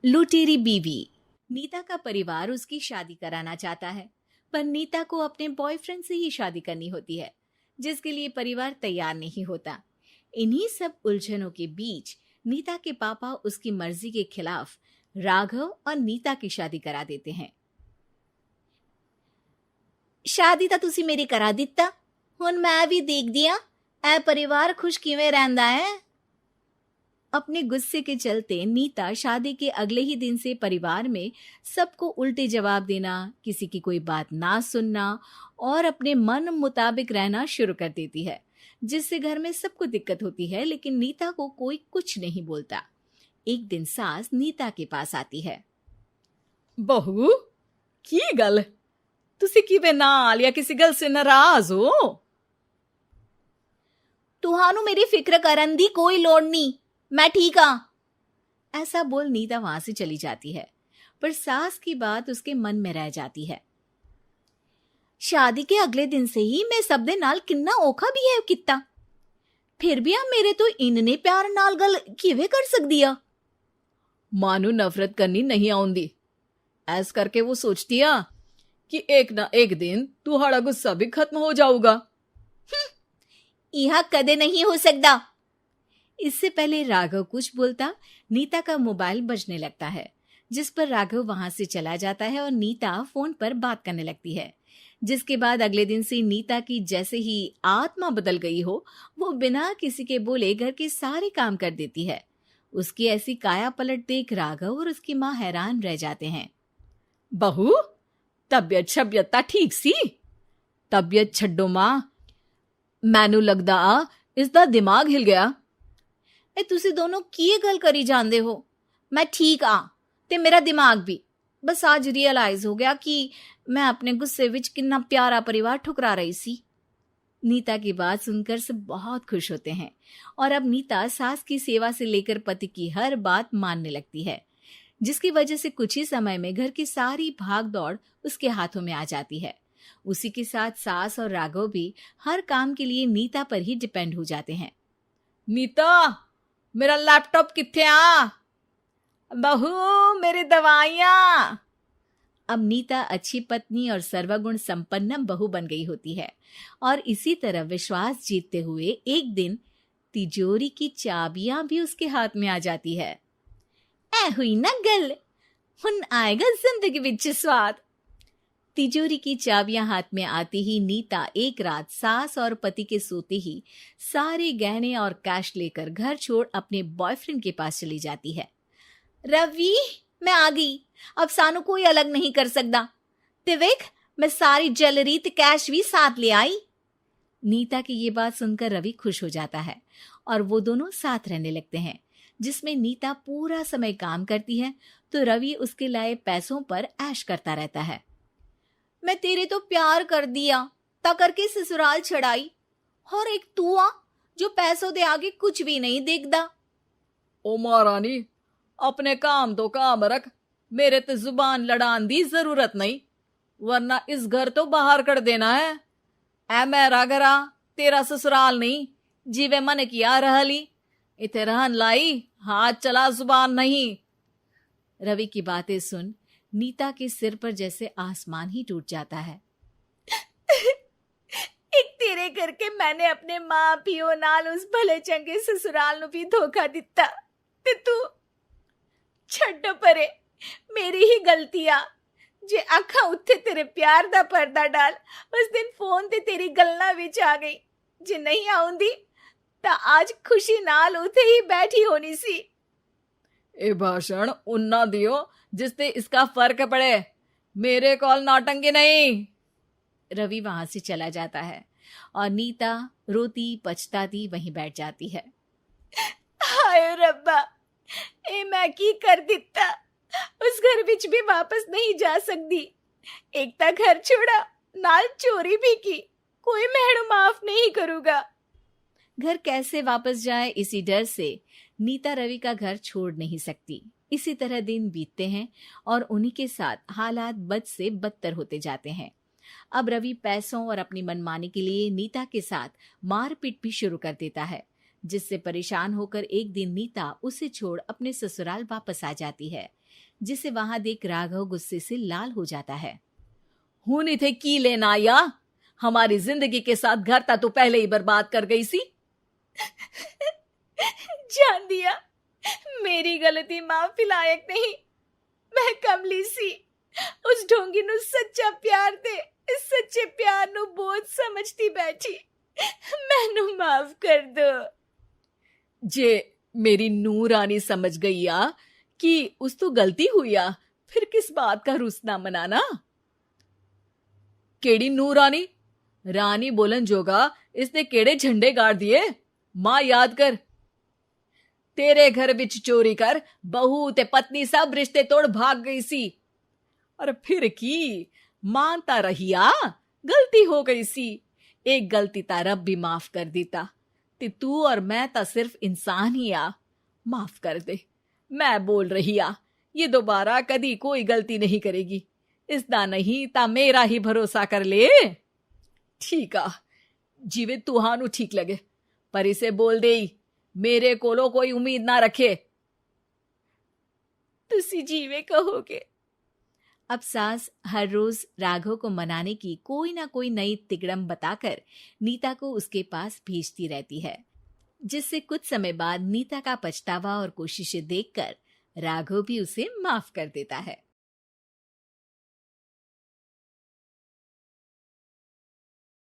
लुटेरी बीवी। नीता का परिवार उसकी शादी कराना चाहता है, पर नीता को अपने बॉयफ्रेंड से ही शादी करनी होती है, जिसके लिए परिवार तैयार नहीं होता। इन्हीं सब उलझनों के बीच नीता के पापा उसकी मर्जी के खिलाफ राघव और नीता की शादी करा देते हैं। शादी ਤਾਂ ਤੁਸੀਂ ਮੇਰੀ ਕਰਾ ਦਿੱਤਾ, ਹੁਣ मैं भी देख दिया ए परिवार खुश किवें रहंदा है। अपने गुस्से के चलते नीता शादी के अगले ही दिन से परिवार में सबको उल्टे जवाब देना, किसी की कोई बात ना सुनना और अपने मन मुताबिक रहना शुरू कर देती है, जिससे घर में सबको दिक्कत होती है, लेकिन नीता को कोई कुछ नहीं बोलता। एक दिन सास नीता के पास आती है। बहू, की गल तुसी किवें नाल या किसी गल से नाराज हो? तुहानू मेरी फिक्र करन दी कोई लोड़ नहीं, मैं ठीक हाँ। ऐसा बोल नीता वहां से चली जाती है, पर सास की बात उसके मन में रह जाती है। शादी के अगले दिन से ही मैं सब दे नाल किन्ना औखा बिहेव किता, फिर भी आप मेरे तो इन्ने प्यार नाल गल किवें कर सकदी आ। मां नू नफरत करनी नहीं आउंदी, ऐस करके वो सोचती आ कि एक ना एक दिन तुम्हारा गुस्सा भी खत्म हो जाऊगा। यह कदे नहीं हो सकता। इससे पहले राघव कुछ बोलता, नीता का मोबाइल बजने लगता है, जिस पर राघव वहां से चला जाता है और नीता फोन पर बात करने लगती है। जिसके बाद अगले दिन से नीता की जैसे ही आत्मा बदल गई हो, वो बिना किसी के बोले घर के सारे काम कर देती है। उसकी ऐसी काया पलट देख राघव और उसकी माँ हैरान रह जाते हैं। बहू, तबियत शबियत ता ठीक सी? तबियत छड्डो मां, मैनू लगदा इसदा दिमाग हिल गया। ए तुसी दोनों की गल करी जांदे हो? मैं ठीक आ ते मेरा दिमाग भी। बस आज रियलाइज हो गया कि मैं अपने गुस्से विच कितना प्यारा परिवार ठुकरा रही सी। नीता की बात सुनकर सब बहुत खुश होते हैं और अब नीता सास की सेवा से लेकर पति की हर बात मानने लगती है, जिसकी वजह से कुछ ही समय में घर की सारी भाग दौड़ उसके हाथों में आ जाती है। उसी के साथ सास और राघव भी हर काम के लिए नीता पर ही डिपेंड हो जाते हैं। नीता, मेरा लैपटॉप किथे आ? बहू, मेरी दवाइयां। अब नीता अच्छी पत्नी और सर्वगुण संपन्न बहू बन गई होती है और इसी तरह विश्वास जीतते हुए एक दिन तिजोरी की चाबियां भी उसके हाथ में आ जाती है। ऐ हुई ना गल, हुन आएगा जिंदगी विच स्वाद। तिजोरी की चाबियां हाथ में आती ही नीता एक रात सास और पति के सोते ही सारे गहने और कैश लेकर घर छोड़ अपने बॉयफ्रेंड के पास चली जाती है। रवि, मैं आ गई, अब सानू कोई अलग नहीं कर सकता। ते वेख, मैं सारी ज्वेलरी ते कैश भी साथ ले आई। नीता की ये बात सुनकर रवि खुश हो जाता है और वो दोनों साथ रहने लगते हैं, जिसमें नीता पूरा समय काम करती है तो रवि उसके लाए पैसों पर ऐश करता रहता है। मैं तेरे तो प्यार कर दिया, ता करके ससुराल छड़ाई, और एक तू आ जो पैसों दे आगे कुछ भी नहीं देखदा। ओ महारानी, अपने काम तो काम रख, मेरे ते जुबान लड़ान दी जरूरत नहीं, वरना इस घर तो बाहर कर देना है। ऐ मेरा घरा, तेरा ससुराल नहीं, जीवे मन किया रहली, इथे रहन लाई, हाथ चला जुबान नहीं। रवि की बातें सुन नीता के सिर पर जैसे आसमान ही टूट जाता है। एक तेरे करके मैंने अपने मां पियो नाल उस भले चंगे ससुराल नु भी धोखा दिता, ते तू छड्ड परे, मेरी ही गलती आ। जे अखा उत्थे तेरे प्यार दा पर्दा डाल, उस दिन फोन ते तेरी गल्ला विच आ गई। जे नहीं आउंदी ता आज खुशी नाल उथे ही बैठी होनी सी। ए भाषण उन्ना दियो जिससे इसका फर्क पड़े, मेरे कॉल नौटंकी नहीं। रवि वहां से चला जाता है और नीता रोती पछताती वहीं बैठ जाती है। हाय रब्बा, ए मैं की कर दिता, उस घर विच भी वापस नहीं जा सकती। एक ता घर छोड़ा, नाल चोरी भी की, कोई मेहणु माफ नहीं करूंगा। घर कैसे वापस जाए, इसी डर से नीता रवि का घर छोड़ नहीं सकती। इसी तरह दिन बीतते हैं और उन्हीं के साथ हालात बद से बदतर होते जाते हैं। अब रवि पैसों और अपनी मनमानी के लिए नीता के साथ मारपीट भी शुरू कर देता है, जिससे परेशान होकर एक दिन नीता उसे छोड़ अपने ससुराल वापस आ जाती है। जिसे वहां देख राघव गुस्से से लाल हो जाता है। हूं थे की लेना या हमारी जिंदगी के साथ घर ता तो पहले ही बर्बाद कर गई सी। जान दिया, मेरी गलती माफी लायक नहीं। मैं कमली सी उस ढोंगी नु सच्चा प्यार दे इस सच्चे प्यार नु बोझ समझती बैठी। मैनू माफ कर दो। जे मेरी नूर रानी समझ गई आ कि उस तो गलती हुई आ, फिर किस बात का रुसना मनाना। केड़ी नूर रानी? रानी बोलन जोगा इसने केड़े झंडे गाड़ दिए? मां याद कर, तेरे घर बिच चोरी कर बहू ते पत्नी सब रिश्ते तोड़ भाग गई सी। और फिर की मानता रहिया, गलती हो गई सी। एक गलती ता रब भी माफ कर देता ते तू और मैं ता सिर्फ इंसान ही आ। माफ कर दे, मैं बोल रही आ ये दोबारा कदी कोई गलती नहीं करेगी। इसदा नहीं ता मेरा ही भरोसा कर ले। ठीक आ, जिवे तुहानू ठीक लगे, पर इसे बोल दे मेरे कोलो कोई उम्मीद ना रखे। तुसी जीवे कहोगे। अब सास हर रोज राघव को मनाने की कोई ना कोई नई तिकड़म बताकर नीता को उसके पास भेजती रहती है, जिससे कुछ समय बाद नीता का पछतावा और कोशिशें देखकर राघव भी उसे माफ कर देता है।